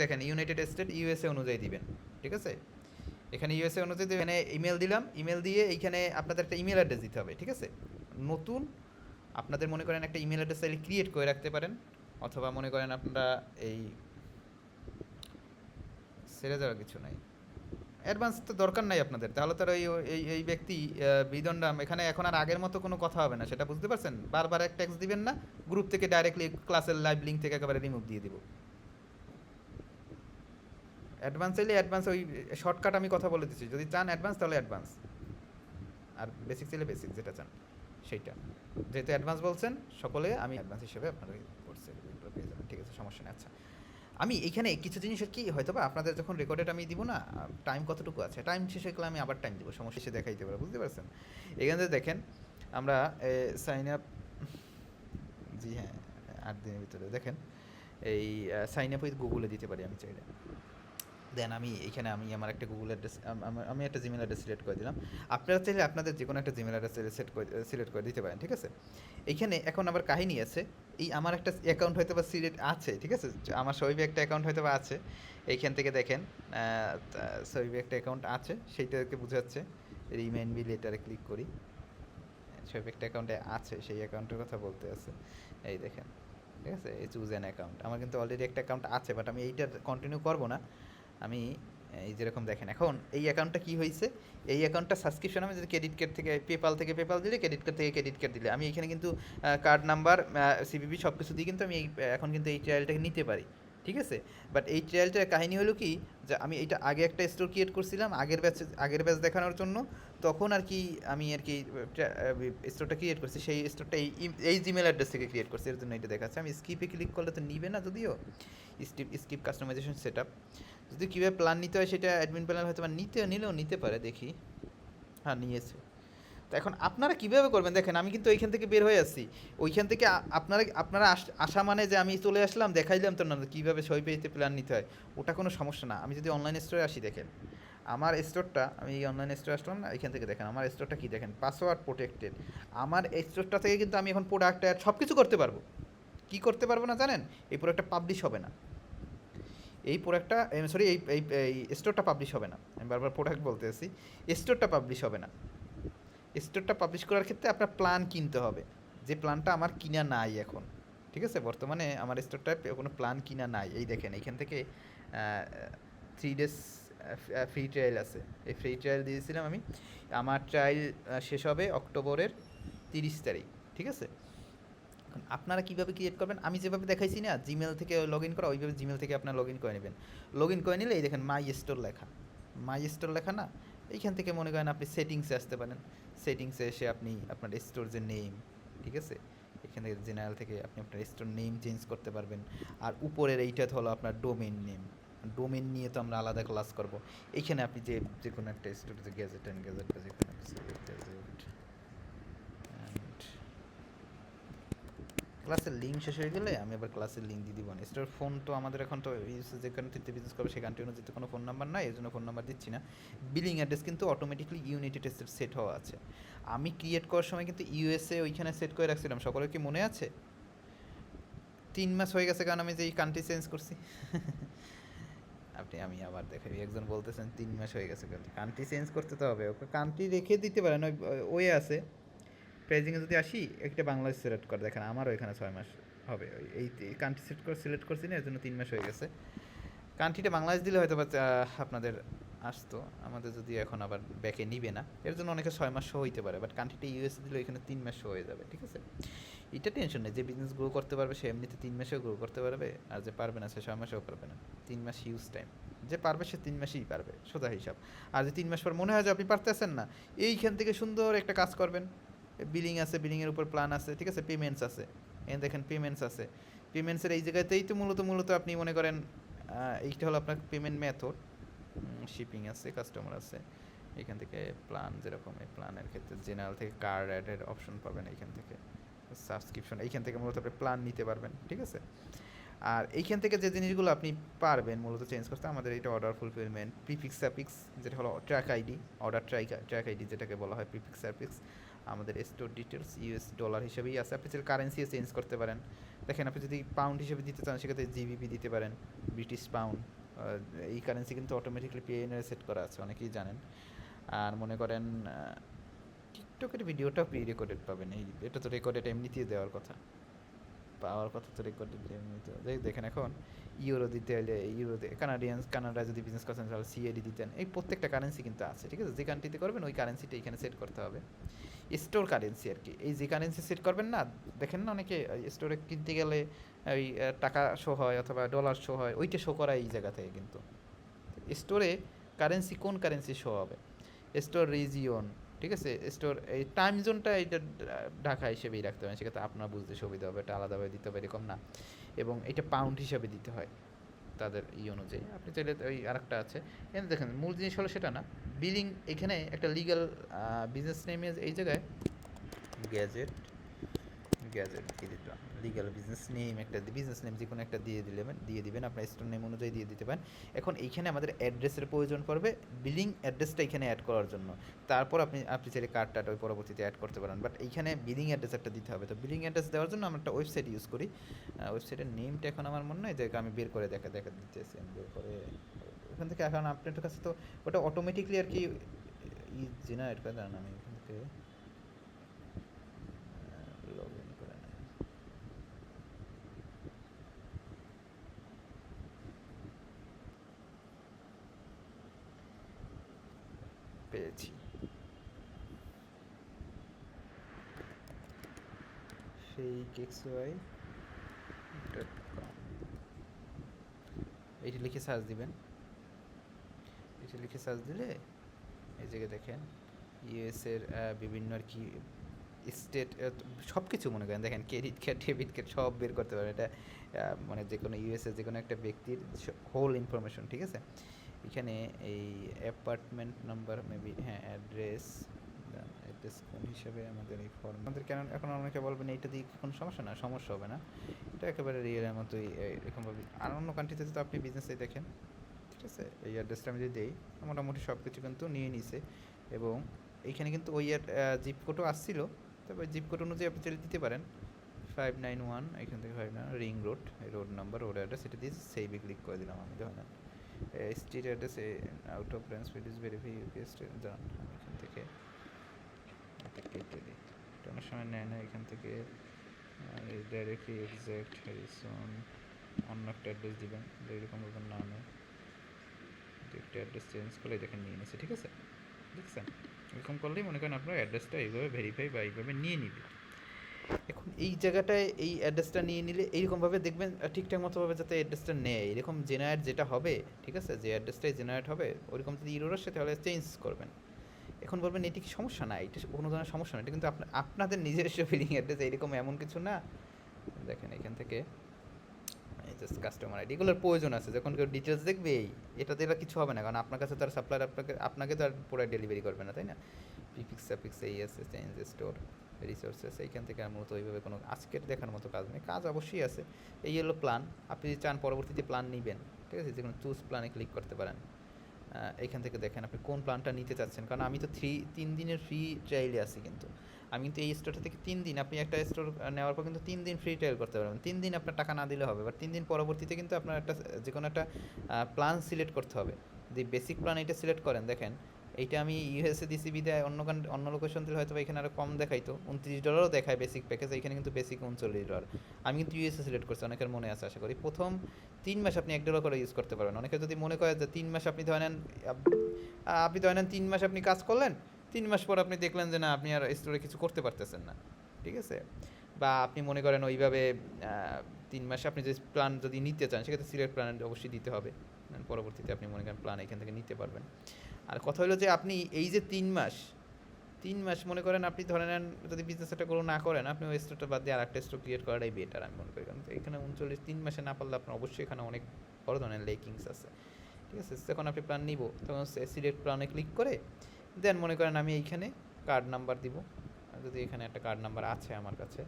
দেখেন United state USA অনুযায়ী দিবেন, ঠিক আছে? এখানে ইউএসএ অনুযায়ী এখানে ইমেল দিলাম, ইমেল দিয়ে এইখানে আপনাদের একটা ইমেল অ্যাড্রেস দিতে হবে, ঠিক আছে? নতুন আপনাদের মনে করেন একটা ইমেল অ্যাড্রেস চাইলে ক্রিয়েট করে রাখতে পারেন, অথবা মনে করেন আপনারা এই ছেড়ে যাওয়ার কিছু নাই, অ্যাডভান্স তো দরকার নাই আপনাদের, তাহলে তো এই এই ব্যক্তি বিদণ্ডাম এখানে এখন আর আগের মতো কোনো কথা হবে না, সেটা বুঝতে পারছেন? বারবার এক ট্যাক্স দিবেন না, গ্রুপ থেকে ডাইরেক্টলি ক্লাসের লাইভ লিঙ্ক থেকে একেবারে রিমুভ দিয়ে দিব। অ্যাডভান্স চাইলে অ্যাডভান্স, ওই শর্টকাট আমি কথা বলে দিচ্ছি, যদি চান অ্যাডভান্স তাহলে অ্যাডভান্স, আর বেসিক চাইলে বেসিক যেটা চান সেইটা। যেহেতু অ্যাডভান্স বলছেন সকলে, আমি অ্যাডভান্স হিসেবে আপনাদের করছি, পেয়ে যাবেন, ঠিক আছে, সমস্যা নেই। আচ্ছা, আমি এইখানে কিছু জিনিস আর কি হয়তো বা আপনাদের যখন রেকর্ডেড আমি দিব না, টাইম কতটুকু আছে, টাইম শেষ হয়ে গেলে আমি আবার টাইম দিব, সমস্যা এসে দেখাইতে পারবো, বুঝতে পারছেন? এখান থেকে দেখেন আমরা সাইন আপ, জি হ্যাঁ, 8 দিনের ভিতরে দেখেন এই সাইন আপ উইথ গুগলে দিতে পারি আমি চাইলে। দেন আমি এইখানে আমি আমার একটা গুগল অ্যাড্রেস, আমি একটা জিমেল অ্যাড্রেস সিলেক্ট করে দিলাম। আপনারা চাইলে আপনাদের যে কোনো একটা জিমেল অ্যাড্রেস সিলেক্ট করে দিতে পারেন, ঠিক আছে? এইখানে এখন আবার কাহিনী আছে, এই আমার একটা অ্যাকাউন্ট হয়তো বা সিলেক্ট আছে, ঠিক আছে, আমার শহীদ একটা অ্যাকাউন্ট হয়তো বা আছে। এইখান থেকে দেখেন শহীদ একটা অ্যাকাউন্ট আছে, সেইটাকে বোঝাচ্ছে। রিমাইন্ড মি লেটারে ক্লিক করি, শহীদ একটা অ্যাকাউন্টে আছে, সেই অ্যাকাউন্টের কথা বলতে আছে। এই দেখেন, ঠিক আছে, এই চুজ অ্যান অ্যাকাউন্ট, আমার কিন্তু অলরেডি একটা অ্যাকাউন্ট আছে, বাট আমি এইটা কন্টিনিউ করবো না। আমি এই যেরকম দেখেন এখন এই অ্যাকাউন্টটা কী হয়েছে, এই অ্যাকাউন্টটা সাবস্ক্রিপশন, আমি যদি ক্রেডিট কার্ড থেকে পেপাল দিলে, ক্রেডিট কার্ড থেকে ক্রেডিট কার্ড দিলে, আমি এখানে কিন্তু কার্ড নাম্বার সিভিভি সব কিছু দিয়ে কিন্তু আমি এখন কিন্তু এই ট্রায়ালটাকে নিতে পারি, ঠিক আছে? বাট এই ট্রায়ালটার কাহিনী হলো কি, যে আমি এটা আগে একটা স্টোর ক্রিয়েট করছিলাম আগের ব্যাচ দেখানোর জন্য, তখন আর কি আমি আর কি স্টোরটা ক্রিয়েট করছি, সেই স্টোরটা এই জিমেল অ্যাড্রেস থেকে ক্রিয়েট করছি, এর জন্য এটা দেখাচ্ছে। আমি স্কিপে ক্লিক করলে তো নিবে না, যদিও স্কিপ কাস্টমাইজেশন সেট আপ, যদি কীভাবে প্ল্যান নিতে হয় সেটা অ্যাডমিন প্ল্যান হয়তো বা নিলেও নিতে পারে, দেখি। হ্যাঁ, নিয়েছে। তো এখন আপনারা কীভাবে করবেন দেখেন, আমি কিন্তু ওইখান থেকে বের হয়ে আসছি, ওইখান থেকে আপনারা আসা মানে যে আমি চলে আসলাম দেখাইলাম তো না কীভাবে সই পেতে প্ল্যান নিতে হয়, ওটা কোনো সমস্যা না। আমি যদি অনলাইন স্টোরে আসি, দেখেন আমার স্টোরটা, আমি এই অনলাইন স্টোরে আসলাম না, এখান থেকে দেখেন আমার স্টোরটা কী, দেখেন পাসওয়ার্ড প্রোটেক্টেড। আমার এই স্টোরটা থেকে কিন্তু আমি এখন প্রোডাক্ট অ্যাড সব কিছু করতে পারবো। কী করতে পারবো না জানেন? এই প্রোডাক্টটা পাবলিশ হবে না, এই প্রোডাক্টটা, সরি, এই এই এই স্টোরটা পাবলিশ হবে না, আমি বারবার প্রোডাক্ট বলতে আছি, স্টোরটা পাবলিশ হবে না। স্টোরটা পাবলিশ করার ক্ষেত্রে আপনার প্ল্যান কিনতে হবে, যে প্ল্যানটা আমার কিনা নাই এখন, ঠিক আছে? বর্তমানে আমার স্টোরটায় কোনো প্ল্যান কিনা নাই। এই দেখেন এইখান থেকে 3 days ফ্রি ট্রায়াল আছে, এই ফ্রি ট্রায়াল দিয়েছিলাম আমি। আমার ট্রায়াল শেষ হবে অক্টোবরের 30 তারিখ, ঠিক আছে? আপনারা কীভাবে ক্রিয়েট করবেন, আমি যেভাবে দেখাইছি না, জিমেল থেকে লগ ইন করা, ওইভাবে জিমেল থেকে আপনার লগ ইন করে নেবেন। লগ ইন করে নিলে এই দেখেন মাই স্টোর লেখা না, এইখান থেকে মনে করেন আপনি সেটিংসে আসতে পারেন, সেটিংসে এসে আপনি আপনার স্টোর যে নেম, ঠিক আছে, এখান থেকে জেনারেল থেকে আপনি আপনার স্টোর নেম চেঞ্জ করতে পারবেন। আর উপরের এইটা হলো আপনার ডোমেন নেম, ডোমেন নিয়ে তো আমরা আলাদা ক্লাস করব। এইখানে আপনি যে কোনো একটা স্টোর, যে গ্যাজেট অ্যান্ড গ্যাজেট, বা যে কোনো গ্যাজেট, ক্লাসের লিঙ্ক শেষ হয়ে গেলে আমি আবার ক্লাসের লিঙ্ক দিয়ে দিব না। স্টোর ফোন তো আমাদের এখন তো যেখান থেকে বিজনেস করবে সেই কান্ট্রি অনুযায়ী কোনো ফোন নাম্বার নাই, এর জন্য ফোন নাম্বার দিচ্ছি না। বিলিং অ্যাড্রেস কিন্তু অটোমেটিকলি ইউনাইটেড স্টেট সেট হওয়া আছে, আমি ক্রিয়েট করার সময় কিন্তু ইউএসএ ওইখানে সেট করে রাখছিলাম, সকলের কি মনে আছে? 3 মাস হয়ে গেছে, কারণ আমি যে এই কান্ট্রি চেঞ্জ করছি। আমি আবার দেখাই, একজন বলতেছেন 3 মাস হয়ে গেছে, কান্ট্রি চেঞ্জ করতে তো হবে, ওকে কান্ট্রি রেখে দিতে পারেন, ওই আছে প্রাইজিংয়ে যদি আসি, একটা বাংলাদেশ সিলেক্ট করে দেখেন, আমারও এখানে 6 মাস হবে, এই কান্ট্রি সিলেক্ট করছি না, এর জন্য 3 মাস হয়ে গেছে। কান্ট্রিটা বাংলাদেশ দিলে হয়তো বা আপনাদের আসতো, আমাদের যদি এখন আবার ব্যাকে নিবে না, এর জন্য অনেকে 6 মাস শো হইতে পারে, বাট কান্ট্রিটা ইউএস দিলে এখানে 3 মাস শো হয়ে যাবে, ঠিক আছে? এটা টেনশন নেই, যে বিজনেস গ্রো করতে পারবে সে এমনিতে 3 মাসেও গ্রো করতে পারবে, আর যে পারবে না সে 6 মাসেও পারবে না। 3 মাস হিউজ টাইম, যে পারবে সে 3 মাসেই পারবে, সোজা হিসাব। আর যে 3 মাস পর মনে হয় যে আপনি পারতেছেন না, এইখান থেকে সুন্দর একটা কাজ করবেন, বিলিং আছে, বিলিংয়ের উপর প্ল্যান আছে, ঠিক আছে, পেমেন্টস আছে, এখানে দেখেন পেমেন্টস আছে, পেমেন্টসের এই জায়গাতেই তো মূলত আপনি মনে করেন এইটা হলো আপনার পেমেন্ট মেথড, শিপিং আছে, কাস্টমার আছে, এখান থেকে প্ল্যান, যেরকম এই প্ল্যানের ক্ষেত্রে জেনারেল থেকে কার্ড অ্যাডের অপশন পাবেন, এইখান থেকে সাবস্ক্রিপশন, এইখান থেকে মূলত আপনি প্ল্যান নিতে পারবেন, ঠিক আছে? আর এইখান থেকে যে জিনিসগুলো আপনি পারবেন মূলত চেঞ্জ করতে, আমাদের এটা অর্ডার ফুলফিলমেন্ট, প্রিফিক্স সাফিক্স, যেটা হলো track ID, order track ID যেটাকে বলা হয়, প্রিফিক্স সাফিক্স, আমাদের স্টোর ডিটেলস ইউএস ডলার হিসেবেই আছে, আপনি চাইলে কারেন্সিও চেঞ্জ করতে পারেন, দেখেন আপনি যদি পাউন্ড হিসেবে দিতে চান সেক্ষেত্রে জিবিপি দিতে পারেন, ব্রিটিশ পাউন্ড। এই কারেন্সি কিন্তু অটোমেটিকলি পিএনআর সেট করা আছে, অনেকেই জানেন। আর মনে করেন টিকটকের ভিডিওটাও প্রি রেকর্ডেড পাবেন, এই এটা তো রেকর্ডেড এমনিতেই দেওয়ার কথা, পাওয়ার কথা তো রেকর্ডেড এমনিতে। দেখেন এখন ইউরো দিতে হলে ইউরো, কানাডা যদি বিজনেস করছেন তাহলে সিএডি দিতেন। এই প্রত্যেকটা কারেন্সি কিন্তু আছে, ঠিক আছে? যে কান্ট্রিতে করবেন ওই কারেন্সিটা এখানে সেট করতে হবে, স্টোর কারেন্সি আর কি। এই যে কারেন্সি সেট করবেন না, দেখেন না অনেকে স্টোরে কিনতে গেলে ওই টাকা শো হয় অথবা ডলার শো হয়, ওইটা শো করা এই জায়গা থেকে। কিন্তু স্টোরে কারেন্সি কোন কারেন্সি শো হবে, স্টোর রিজিয়ন, ঠিক আছে? স্টোর এই টাইম জোনটা এইটা ঢাকা হিসেবেই রাখতে হবে, সেক্ষেত্রে আপনার বুঝতে সুবিধা হবে, এটা আলাদাভাবে দিতে হবে এরকম না। এবং এটা পাউন্ড হিসাবে দিতে হয় তাদের অনুযায়ী। আপনি চাইলে ওই আরেকটা আছে এখানে দেখেন, মূল জিনিস হলো সেটা না, বিলিং এখানে একটা লিগ্যাল বিজনেস নেমে এই জায়গায় গ্যাজেট গ্যাজেট দিয়ে দিলাম, লিগ্যাল বিজনেস নেম, একটা বিজনেস নেম যে কোনো একটা দিয়ে দিবেন আপনার স্টোর নেম অনুযায়ী দিয়ে দিতে পারেন। এখন এইখানে আমাদের অ্যাড্রেসের প্রয়োজন পড়বে, বিলিং অ্যাড্রেসটা এখানে অ্যাড করার জন্য। তারপর আপনি চাইলে কার্ডটা ওই পরবর্তীতে অ্যাড করতে পারেন, বাট এইখানে বিলিং অ্যাড্রেস একটা দিতে হবে। তো বিলিং অ্যাড্রেস দেওয়ার জন্য আমরা একটা ওয়েবসাইট ইউজ করি, ওয়েবসাইটের নেমটা এখন আমার মনে নয়, যে আমি বের করে দেখা দিতেছি, আমি বের করে ওখান থেকে। এখন আপনার কাছে তো ওটা অটোমেটিকলি আর কি জেনারেট করে দেন, আমি এখান থেকে লগ ইন করে নেই। পেয়েছি, সেই xy.com, এইটা লিখে সার্চ দিবেন। এটা লিখে সার্চ দিলে এই জায়গায় দেখেন ইউএসের বিভিন্ন আর কি স্টেট সব কিছু মনে করেন, দেখেন ক্রেডিট কার্ড, ডেবিট কার্ড সব বের করতে পারেন। এটা মানে যে কোনো ইউএসের যে কোনো একটা ব্যক্তির হোল ইনফরমেশন, ঠিক আছে? এখানে এই অ্যাপার্টমেন্ট নাম্বার মেবি, হ্যাঁ অ্যাড্রেস, অ্যাড্রেস কোন হিসাবে আমাদের এই ফর্ম আমাদের কেন এখন অনেকে বলবেন এইটা দিয়ে কোনো সমস্যা না, সমস্যা হবে না, এটা একেবারে রিয়েলের মতোই এরকমভাবে। আর অন্য কান্ট্রিতে তো আপনি বিজনেসে দেখেন, ঠিক আছে? এই অ্যাড্রেসটা আমি যদি দিই, মোটামুটি সব কিছু কিন্তু নিয়ে নিছে। এবং এইখানে কিন্তু ওই জিপ কোডও আসছিল, তবে জিপ কোড অনুযায়ী আপনি চলে দিতে পারেন 591, এখান থেকে 591 ring road, road number, road address, এটা দিয়ে সেভে ক্লিক করে দিলাম আমি। ধরেন street address out of range field verify UPS দাঁড়ান, আমি এখান থেকে এটা কেটে দিই, এটা অনেক সময় নেয় না এখান থেকে। ডাইরেক্টলি এক্সাক্ট হ্যারিসন, অন্য একটা অ্যাড্রেস দিবেন, এরকমভাবে না নেয়, একটা অ্যাড্রেস চেঞ্জ করে দেখেন নিয়ে নিচ্ছে, ঠিক আছে? দেখছেন, এরকম করলেই মনে করেন আপনার অ্যাড্রেসটা এইভাবে ভেরিফাই বা এইভাবে নিয়ে নিবে। এখন এই জায়গাটায় এই অ্যাড্রেসটা নিয়ে নিলে এইরকমভাবে দেখবেন ঠিকঠাক মতোভাবে যাতে অ্যাড্রেসটা নেয়, এরকম জেনারেট যেটা হবে, ঠিক আছে? যে অ্যাড্রেসটাই জেনারেট হবে ওইরকম যদি ইরোর আসে তাহলে চেঞ্জ করবেন। এখন বলবেন এটি কি সমস্যা না, এটা কোনো ধরনের সমস্যা না, এটা কিন্তু আপনাদের নিজস্ব ফিলিং অ্যাড্রেস, এরকম এমন কিছু না। দেখেন এখান থেকে এই জাস্ট কাস্টমার আইডি, এগুলোর প্রয়োজন আছে, যখন কেউ ডিটেলস দেখবে এটাতে এটা কিছু হবে না, কারণ আপনার কাছে তার সাপ্লায়ার আপনাকে তো আর পুরো ডেলিভারি করবে না, তাই না? প্রিফিক্স সাফিক্স এই আছে, চেঞ্জ স্টোর রিসোর্সেস, এইখান থেকে আর মূলত ওইভাবে কোনো আজকের দেখার মতো কাজ নেই, কাজ অবশ্যই আছে। এই হলো প্ল্যান, আপনি যদি চান পরবর্তীতে প্ল্যান নেবেন, ঠিক আছে? যে কোনো চুজ প্ল্যানে ক্লিক করতে পারেন। এইখান থেকে দেখেন আপনি কোন প্ল্যানটা নিতে চাচ্ছেন, কারণ আমি তো 3 দিনের ফ্রি ট্রায়ালে আছি, কিন্তু আমি কিন্তু এই স্টোরটা থেকে 3 দিন, আপনি একটা স্টোর নেওয়ার পর কিন্তু 3 দিন ফ্রি ট্রায়াল করতে পারবেন, 3 দিন আপনার টাকা না দিলে হবে, বাট 3 দিন পরবর্তীতে কিন্তু আপনার একটা যে কোনো একটা প্ল্যান সিলেক্ট করতে হবে। যদি বেসিক প্ল্যান এটা সিলেক্ট করেন, দেখেন এইটা আমি ইউএসএ দিছি বিদায়, অন্য লোকেশন দিলে হয়তো এখানে আরও কম দেখাইতো, $29 দেখায় বেসিক প্যাকেজ, এখানে কিন্তু বেসিক $39। আমি কিন্তু ইউএসএ সিলেক্ট করছি, অনেকের মনে আছে আশা করি। প্রথম 3 মাস আপনি $1 করে ইউজ করতে পারবেন। অনেকে যদি মনে করে যে 3 মাস আপনি ধরে নেন, আপনি ধরে নেন 3 মাস আপনি কাজ করলেন, 3 মাস পর আপনি দেখলেন যে না আপনি আর স্টোরে কিছু করতে পারতেছেন না, ঠিক আছে? বা আপনি মনে করেন ওইভাবে 3 মাসে আপনি যে প্ল্যান যদি নিতে চান সেক্ষেত্রে সিলেক্ট প্ল্যান অবশ্যই দিতে হবে, পরবর্তীতে আপনি মনে করেন প্ল্যান এখান থেকে নিতে পারবেন। আর কথা হলো যে আপনি এই যে 3 মাস মনে করেন আপনি ধরে নেন যদি বিজনেস একটা গ্রো না করেন, আপনি ওই স্টোরটা বাদ দিয়ে আর একটা স্টোর ক্রিয়েট করাটাই বেটার আমি মনে করি, কারণ এখানে 3 মাসে না পারলে আপনার অবশ্যই এখানে অনেক বড় ধরনের লেকিংস আছে, ঠিক আছে? যখন আপনি প্ল্যান নিব তখন সিলেক্ট প্ল্যানে ক্লিক করে দেন মনে করেন আমি এইখানে কার্ড নাম্বার দিব, যদি এখানে একটা কার্ড নাম্বার আছে আমার কাছে,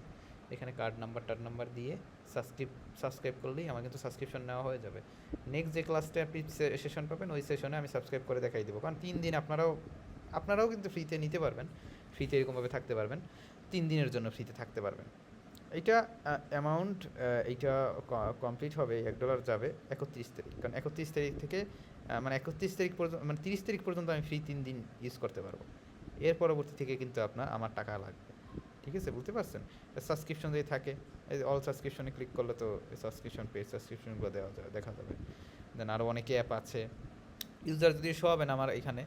এখানে কার্ড নাম্বার দিয়ে সাবস্ক্রাইব করলেই আমার কিন্তু সাবস্ক্রিপশন নেওয়া হয়ে যাবে। নেক্সট যে ক্লাসটা আপনি সেশন পাবেন ওই সেশনে আমি সাবস্ক্রাইব করে দেখাই দেবো, কারণ 3 দিন আপনারাও কিন্তু ফ্রিতে নিতে পারবেন, ফ্রিতে এরকমভাবে থাকতে পারবেন, 3 দিনের জন্য ফ্রিতে থাকতে পারবেন। এইটা অ্যামাউন্ট এইটা কমপ্লিট হবে $1 যাবে 31 তারিখ, কারণ 31 তারিখ থেকে মানে 31 তারিখ পর্যন্ত, মানে 30 তারিখ পর্যন্ত আমি ফ্রি 3 দিন ইউজ করতে পারবো। এর পরবর্তী থেকে কিন্তু আমার টাকা লাগবে, ঠিক আছে, বুঝতে পারছেন? সাবস্ক্রিপশন যদি থাকে, এই অল সাবস্ক্রিপশনে ক্লিক করলে তো সাবস্ক্রিপশন পেজ সাবস্ক্রিপশনগুলো দেওয়া যাবে, দেখা যাবে। দেন আরও অনেক অ্যাপ আছে, ইউজার যদি শো হবে না আমার এখানে,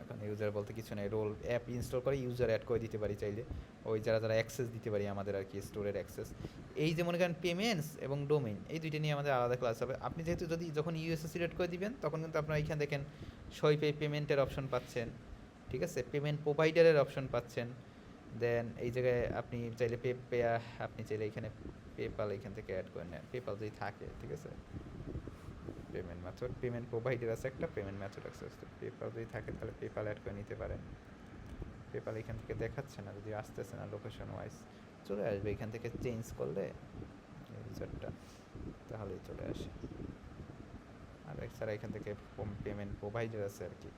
কারণ ইউজার বলতে কিছু নেই, রোল অ্যাপ ইনস্টল করে ইউজার অ্যাড করে দিতে পারি চাইলে, ওই যারা যারা অ্যাক্সেস দিতে পারি আমাদের আর কি, স্টোরের অ্যাক্সেস। এই যে মনে করেন পেমেন্টস এবং ডোমেইন, এই দুইটা নিয়ে আমাদের আলাদা ক্লাস হবে। আপনি যেহেতু যদি যখন ইউএসএ সিলেক্ট করে দিবেন তখন কিন্তু আপনারা এখানে দেখেন সইপে পেমেন্টের অপশন পাচ্ছেন, ঠিক আছে, পেমেন্ট প্রোভাইডারের অপশন পাচ্ছেন। দেন এই জায়গায় আপনি চাইলে আপনি চাইলে এখানে পেপাল এখান থেকে অ্যাড করে নেন, পেপাল যদি থাকে, ঠিক আছে। পেমেন্ট মেথড, পেমেন্ট প্রোভাইডার আছে একটা, পেমেন্ট মেথড আছে, পেপাল যদি থাকে তাহলে পেপাল অ্যাড করে নিতে পারেন। পেপাল এখান থেকে দেখাচ্ছে না, যদি আসতেছে না লোকেশন ওয়াইজ, চলে আসবে এখান থেকে চেঞ্জ করলে ইউজারটা, তাহলেই চলে আসে। আর এছাড়া এখান থেকে পেমেন্ট প্রোভাইডার আছে আর কি,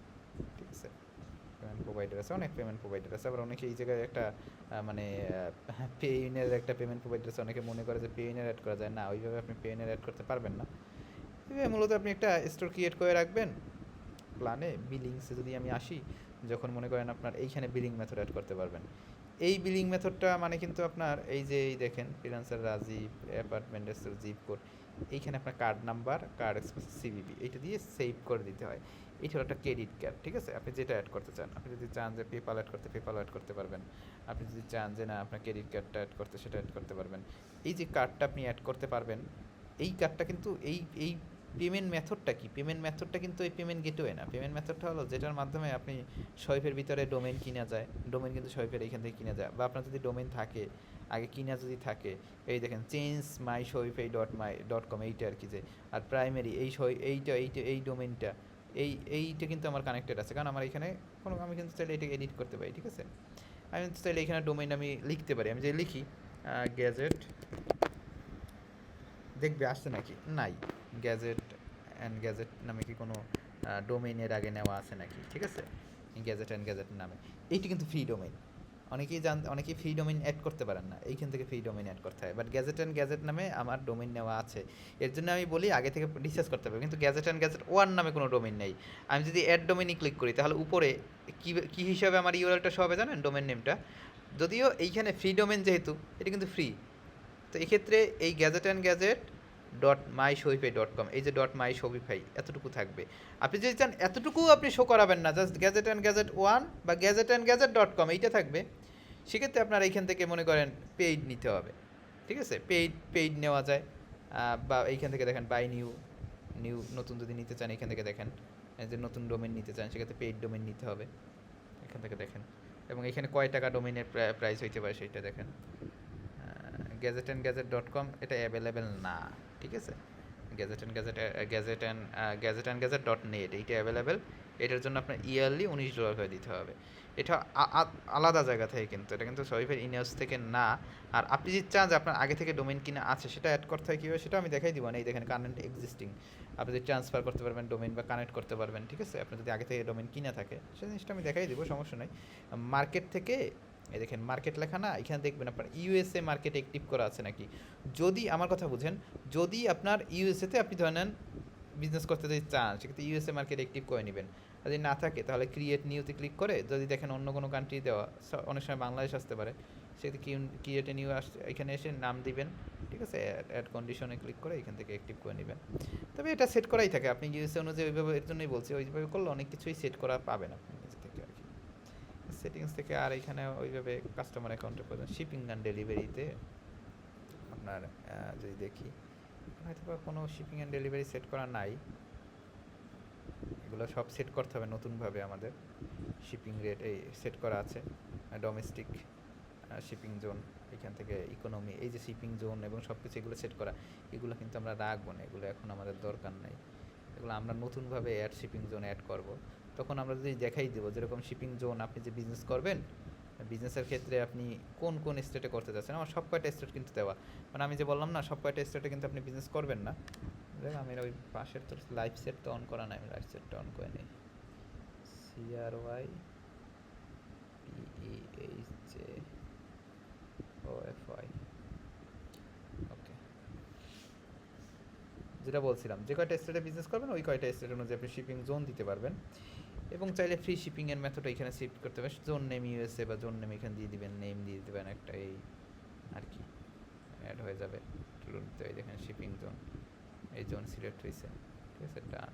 ঠিক আছে, পেমেন্ট প্রোভাইডার আছে, অনেক পেমেন্ট প্রোভাইডার আছে। আবার অনেকে এই জায়গায় একটা মানে পেইনের একটা পেমেন্ট প্রোভাইডার আছে, অনেকে মনে করে যে পেইনের অ্যাড করা যায় না, ওইভাবে আপনি পেইনের অ্যাড করতে পারবেন না। মূলত আপনি একটা স্টোর ক্রিয়েট করে রাখবেন প্ল্যানে। বিলিংসে যদি আমি আসি, যখন মনে করেন আপনার এইখানে বিলিং মেথড অ্যাড করতে পারবেন। এই বিলিং মেথডটা মানে কিন্তু আপনার এই যে এই দেখেন ফ্রিল্যান্সার রাজীব, অ্যাপার্টমেন্টের জিপ কোড, এইখানে আপনার card number, card express, CVV, এইটা দিয়ে সেভ করে দিতে হয়। এইটা হলো একটা ক্রেডিট কার্ড, ঠিক আছে। আপনি যেটা অ্যাড করতে চান, আপনি যদি চান যে পেপাল অ্যাড করতে, পেপাল অ্যাড করতে পারবেন। আপনি যদি চান যে না আপনার ক্রেডিট কার্ডটা অ্যাড করতে, সেটা অ্যাড করতে পারবেন। এই যে কার্ডটা আপনি অ্যাড করতে পারবেন, এই কার্ডটা কিন্তু এই পেমেন্ট মেথডটা কি, পেমেন্ট মেথডটা কিন্তু এই পেমেন্ট গেটওয়ে না। পেমেন্ট মেথডটা হলো যেটার মাধ্যমে আপনি সোয়াইপের ভিতরে ডোমেইন কিনা যায়, ডোমেইন কিন্তু সোয়াইপের এইখান থেকে কিনা যায়, বা আপনার যদি ডোমেইন থাকে আগে কিনা যদি থাকে, এই দেখেন চেঞ্জ মাই সোয়াইপে .com, এইটা আর কি যে। আর প্রাইমারি এই ডোমেইনটা, এইটা কিন্তু আমার কানেক্টেড আছে, কারণ আমার এখানে আমি কিন্তু চাইলে এটাকে এডিট করতে পারি, ঠিক আছে। আমি চাইলে এখানে ডোমেইন আমি লিখতে পারি, আমি যে লিখি গ্যাজেট, দেখবে আসছে নাকি, নাই, গ্যাজেট অ্যান্ড গ্যাজেট নামে কি কোনো ডোমেইনের আগে নেওয়া আছে নাকি, ঠিক আছে, গ্যাজেট অ্যান্ড গ্যাজেট নামে। এইটি কিন্তু ফ্রি ডোমেইন, অনেকেই ফ্রি ডোমেইন অ্যাড করতে পারেন না, এইখান থেকে ফ্রি ডোমেইন অ্যাড করতে হয়। বাট গ্যাজেট অ্যান্ড গ্যাজেট নামে আমার ডোমেইন নেওয়া আছে, এর জন্য আমি বলি আগে থেকে রিসার্চ করতে হবে। কিন্তু গ্যাজেট অ্যান্ড গ্যাজেট ওয়ান নামে কোনো ডোমেইন নেই। আমি যদি অ্যাড ডোমেইনে ক্লিক করি তাহলে উপরে কী হিসাবে আমার ইউআরএলটা শো হবে জানেন, ডোমেইন নেমটা, যদিও এইখানে ফ্রি ডোমেইন যেহেতু এটা কিন্তু ফ্রি, তো এক্ষেত্রে এই gadgetandgadget.myshoify.com, এই যে .myshoify এতটুকু থাকবে। আপনি যদি চান এতটুকু আপনি শো করাবেন না, জাস্ট gadgetandgadget1 বা gadgetandgadget.com এইটা থাকবে, সেক্ষেত্রে আপনার এইখান থেকে মনে করেন পেইড নিতে হবে, ঠিক আছে, পেইড নেওয়া যায়। বা এইখান থেকে দেখেন বাই নিউ নতুন যদি নিতে চান, এখান থেকে দেখেন যে নতুন ডোমেন নিতে চান, সেক্ষেত্রে পেইড ডোমেন নিতে হবে, এখান থেকে দেখেন। এবং এখানে কয় টাকা ডোমেনের প্রাইস হইতে পারে সেইটা দেখেন। gadgetandgadget.com এটা অ্যাভেলেবেল না, ঠিক আছে। gadgetandgadget.net এইটা অ্যাভেলেবেল, এটার জন্য আপনার ইয়ারলি $19 করে দিতে হবে। এটা আলাদা জায়গা থেকে, কিন্তু এটা কিন্তু সোয়াইপের ইনহাউস থেকে না। আর আপনি যদি চান যে আপনার আগে থেকে ডোমেন কিনা আছে, সেটা অ্যাড করতে হয় কীভাবে, সেটা আমি দেখাই দিব না। এই দেখেন কারেন্ট এক্সিস্টিং, আপনি যদি ট্রান্সফার করতে পারবেন ডোমেন বা কানেক্ট করতে পারবেন, ঠিক আছে। আপনার যদি আগে থেকে ডোমেন কিনা থাকে, সেই জিনিসটা আমি দেখাই দিব, সমস্যা নাই। মার্কেট থেকে এই দেখেন মার্কেট লেখা না, এখানে দেখবেন আপনার ইউএসএ মার্কেট অ্যাক্টিভ করা আছে নাকি। যদি আমার কথা বুঝেন, যদি আপনার ইউএসএতে আপনি ধরে নেন বিজনেস করতে যদি চান, সেক্ষেত্রে ইউএসএ মার্কেট অ্যাক্টিভ করে নেবেন। আর যদি না থাকে তাহলে ক্রিয়েট নিউতে ক্লিক করে, যদি দেখেন অন্য কোনো কান্ট্রি দেওয়া, অনেক সময় বাংলাদেশ আসতে পারে, সেক্ষেত্রে ক্রিয়েট নিউ এখানে এসে নাম দিবেন, ঠিক আছে, অ্যাড কন্ডিশনে ক্লিক করে এখান থেকে অ্যাক্টিভ করে নেবেন। তবে এটা সেট করাই থাকে, আপনি ইউএসএ অনুযায়ী ওইভাবে, এর জন্যই বলছি ওইভাবে করলে অনেক কিছুই সেট করা পাবেন আপনি নিজে থেকে আর কি, সেটিংস থেকে। আর এখানে ওইভাবে কাস্টমার অ্যাকাউন্টের প্রয়োজন, শিপিং অ্যান্ড ডেলিভারিতে আপনার যদি দেখি, হয়তো বা কোনো শিপিং অ্যান্ড ডেলিভারি সেট করা নাই, এগুলো সব সেট করতে হবে নতুনভাবে আমাদের। শিপিং রেট এই সেট করা আছে, ডোমেস্টিক শিপিং জোন, এখান থেকে ইকোনমি, এই যে শিপিং জোন এবং সব কিছু এগুলো সেট করা, এগুলো কিন্তু আমরা রাখবো না, এগুলো এখন আমাদের দরকার নেই। এগুলো আমরা নতুনভাবে শিপিং জোন অ্যাড করব, তখন আমরা যদি দেখাই দেবো যেরকম শিপিং জোন আপনি যে বিজনেস করবেন, বিজনেসের ক্ষেত্রে আপনি কোন কোন স্টেটে করতে চাচ্ছেন, আমার সব কয়টা স্টেট কিন্তু দেওয়া, মানে আমি যে বললাম না সব কয়টা স্টেটে কিন্তু আপনি বিজনেস করবেন না। দেখ আমি ওই পাশের তো লাইভ সেট তো অন করা নাই, আমি লাইভ সেটটা অন করে নিই। CRYPEHJOFY যেটা বলছিলাম, যে কয়টা স্টেটে বিজনেস করবেন ওই কয়টা স্টেট অনুযায়ী আপনি শিপিং জোন দিতে পারবেন, এবং চাইলে ফ্রি শিপিংয়ের মেথড এখানে শিফট করতে পারেন। জোন নেম ইউএসএ বা জোন নেম এখানে দিয়ে দিবেন, নেম দিয়ে দিবেন একটা, এই আর কি অ্যাড হয়ে যাবে। তো এই দেখেন শিপিং জোন, এই জোন সিলেক্ট হয়েছে, ঠিক আছে, ডান।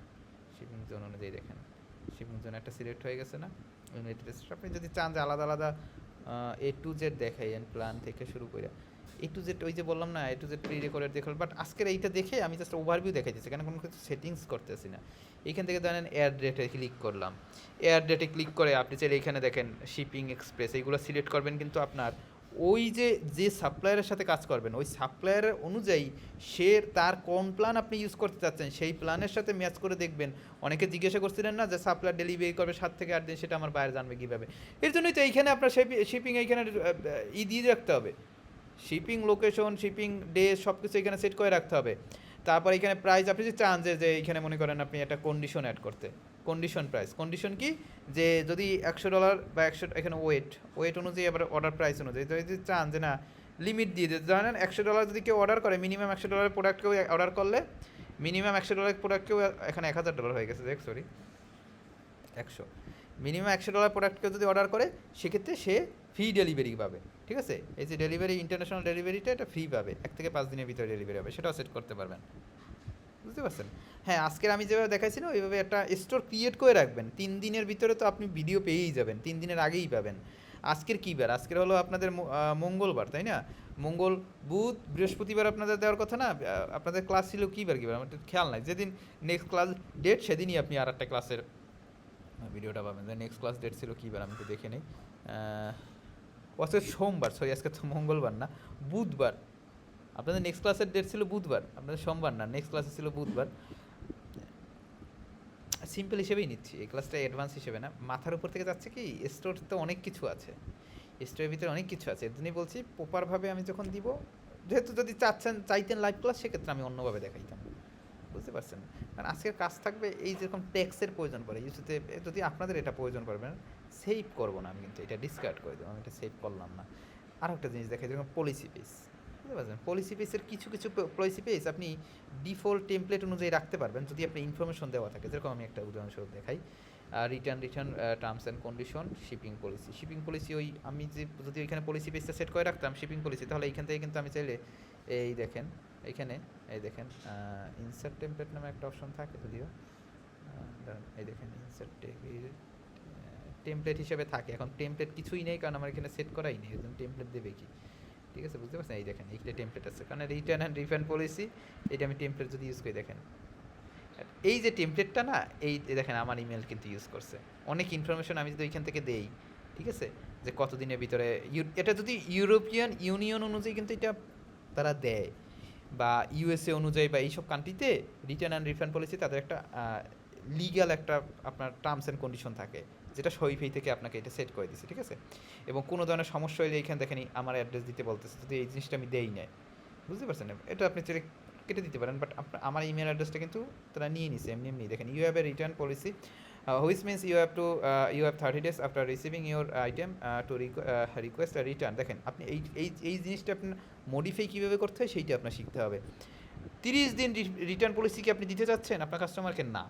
শিপিং জোন অনুযায়ী দেখেন শিপিং জোন একটা সিলেক্ট হয়ে গেছে না। ইউনাইটেড স্টেটস আপনি যদি চান যে আলাদা আলাদা এ টু জেড দেখাইয়েন, প্ল্যান থেকে শুরু করে এ টু জেড, ওই যে বললাম না এ টু জেড প্রি রেকর্ডেড দেখলাম, বাট আজকের এইটা দেখে আমি জাস্ট ওভারভিউ দেখাই দিচ্ছি, কেন কোনো কিছু সেটিংস করতেছি না। এইখান থেকে ধরেন এয়ার ডেটে ক্লিক করলাম, এয়ার ডেটে ক্লিক করে আপনি চাইলে এখানে দেখেন শিপিং এক্সপ্রেস এইগুলো সিলেক্ট করবেন, কিন্তু আপনার ওই যে সাপ্লায়ারের সাথে কাজ করবেন ওই সাপ্লায়ারের অনুযায়ী সে তার কোন প্ল্যান আপনি ইউজ করতে চাচ্ছেন সেই প্ল্যানের সাথে ম্যাচ করে দেখবেন। অনেকে জিজ্ঞাসা করছিলেন না যে সাপ্লায়ার ডেলিভারি করবে 7 থেকে 8 দিন, সেটা আমার বাইরে জানবে কীভাবে? এর জন্যই তো এইখানে আপনার শিপিং এইখানে দিয়ে রাখতে হবে, শিপিং লোকেশন, শিপিং ডে সব কিছু এখানে সেট করে রাখতে হবে। তারপর এখানে প্রাইস আপনি যদি চান যে এইখানে মনে করেন আপনি একটা কন্ডিশন অ্যাড করতে, কন্ডিশন প্রাইস, কন্ডিশন কি যে যদি $100 বা 100 এখানে ওয়েট অনুযায়ী আবার অর্ডার প্রাইস অনুযায়ী যদি চান যে না লিমিট দিয়ে দিতে, ধরেন $100 যদি কেউ অর্ডার করে, মিনিমাম $100 প্রোডাক্ট কেউ অর্ডার করলে, মিনিমাম $100 প্রোডাক্ট কেউ, এখানে $1000 হয়ে গেছে দেখ, সরি 100, মিনিমাম $100 প্রোডাক্ট কেউ যদি অর্ডার করে সেক্ষেত্রে সে ফ্রি ডেলিভারি পাবে, ঠিক আছে। এই যে ডেলিভারি, ইন্টারন্যাশনাল ডেলিভারিটা এটা ফ্রি পাবে, 1 থেকে 5 দিনের ভিতরে ডেলিভারি হবে, সেটাও সেট করতে পারবেন, বুঝতে পারছেন? হ্যাঁ, আজকের আমি যেভাবে দেখাইছি না ওইভাবে একটা স্টোর ক্রিয়েট করে রাখবেন, 3 দিনের ভিতরে তো আপনি ভিডিও পেয়েই যাবেন, 3 দিনের আগেই পাবেন। আজকের কী বার? আজকের হলো আপনাদের মঙ্গলবার, তাই না? মঙ্গল, বুধ, বৃহস্পতিবার আপনাদের দেওয়ার কথা না? আপনাদের ক্লাস ছিল কী বার আমার তো খেয়াল নাই, যেদিন নেক্সট ক্লাস ডেট সেদিনই আপনি আর একটা ক্লাসের ভিডিওটা পাবেন। নেক্সট ক্লাস ডেট ছিল কী বার আমি তো দেখে নেই, আজকে সোমবার, সরি আজকে তো মঙ্গলবার না, বুধবার। আপনাদের নেক্সট ক্লাসের ডেট ছিল বুধবার, আপনাদের সোমবার না, নেক্সট ক্লাসে ছিল বুধবার। সিম্পল হিসেবেই নিচ্ছি এই ক্লাসটা, অ্যাডভান্স হিসেবে না, মাথার উপর থেকে যাচ্ছে কি, স্টোর তো অনেক কিছু আছে, স্টোরের ভিতরে অনেক কিছু আছে, এর জন্যই বলছি প্রপারভাবে আমি যখন দিব, যেহেতু যদি চাইতেন লাইভ ক্লাস সেক্ষেত্রে আমি অন্যভাবে দেখাইতাম, বুঝতে পারছেন? কারণ আজকের কাজ থাকবে এই যেরকম ট্যাক্সের প্রয়োজন পড়ে ইউসুতে, যদি আপনাদের এটা প্রয়োজন পড়বে না, সেভ করবো না আমি, কিন্তু এটা ডিসকার্ড করে দেবো, আমি এটা সেভ করলাম না। আর একটা জিনিস দেখাই, যেরকম পলিসি পেজ, বুঝতে পারছেন? পলিসি পেজের কিছু পলিসি পেজ আপনি ডিফল্ট টেমপ্লেট অনুযায়ী রাখতে পারবেন যদি আপনি ইনফরমেশন দেওয়া থাকে, যেরকম আমি একটা উদাহরণস্বরূপ দেখাই, return terms and condition, shipping policy ওই আমি যদি ওইখানে পলিসি পেজটা সেট করে রাখতাম শিপিং পলিসি, তাহলে এইখান থেকে কিন্তু আমি চাইলে এই দেখেন এইখানে, এই দেখেন ইনসার্ট টেমপ্লেট নামে একটা অপশন থাকে, যদিও এই দেখেন ইনসার্ট টেমপ্লেট হিসেবে থাকে, এখন টেমপ্লেট কিছুই নেই কারণ আমার এখানে সেট করাই নেই, একদম টেমপ্লেট দেবে কি, ঠিক আছে, বুঝতে পারছেন? এই দেখেন এইটা টেমপ্লেট আছে, কারণ রিটার্ন অ্যান্ড রিফান্ড পলিসি এটা আমি টেমপ্লেট যদি ইউজ করি, দেখেন এই যে টেমপ্লেটটা না, এই দেখেন আমার ইমেল কিন্তু ইউজ করছে, অনেক ইনফরমেশন আমি যদি ওইখান থেকে দেই, ঠিক আছে, যে কতদিনের ভিতরে, এটা যদি ইউরোপিয়ান ইউনিয়ন অনুযায়ী কিন্তু এটা তারা দেয়, বা ইউএসএ অনুযায়ী বা এইসব কান্ট্রিতে রিটার্ন অ্যান্ড রিফান্ড পলিসি তাদের একটা লিগ্যাল একটা আপনার টার্মস অ্যান্ড কন্ডিশন থাকে, যেটা শরীফেই থেকে আপনাকে এটা সেট করে দিচ্ছে, ঠিক আছে। এবং কোনো ধরনের সমস্যা হলে এইখানে দেখেন আমার অ্যাড্রেস দিতে বলতেছে, যদি এই জিনিসটা আমি দেই নাই, বুঝতে পারছেন? এটা আপনি চেয়ে কেটে দিতে পারেন, বাট আমার ইমেল অ্যাড্রেসটা কিন্তু তারা নিয়ে নিছে এমনি দেখেন, you have a return policy which means you have 30 days after receiving your item to request return. দেখেন আপনি এই জিনিসটা আপনার মডিফাই কীভাবে করতে হয় সেইটা আপনার শিখতে হবে। 30 দিন রিটার্ন পলিসি কি আপনি দিতে চাচ্ছেন আপনার কাস্টমারকে? না,